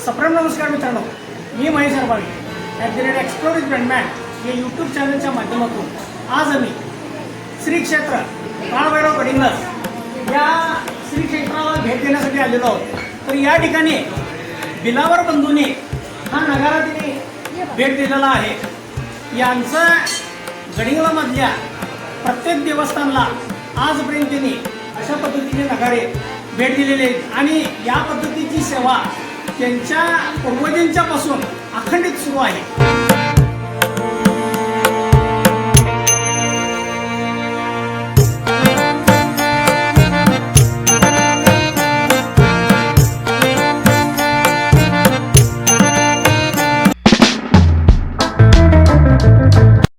सप्रेम नमस्कार मित्रांनो, मी महेश अर्भावी @एक्सप्लोर विथ ब्रँडमॅन या यूट्यूब चॅनलच्या माध्यमातून आज आम्ही श्री क्षेत्र काळभैरव गडिंग्लज या श्री क्षेत्राला भेट देण्यासाठी आलेलो आहोत. तर या ठिकाणी बिलावर बंधूंनी हा नगारा तिने भेट दिलेला आहे. यांचं गडिंग्लजमधल्या प्रत्येक देवस्थानला आजपर्यंत तिने अशा पद्धतीने नगारे भेट दिलेले आहेत आणि या पद्धतीची सेवा त्यांच्या पूर्वजांच्यापासून अखंडित सुरू आहे.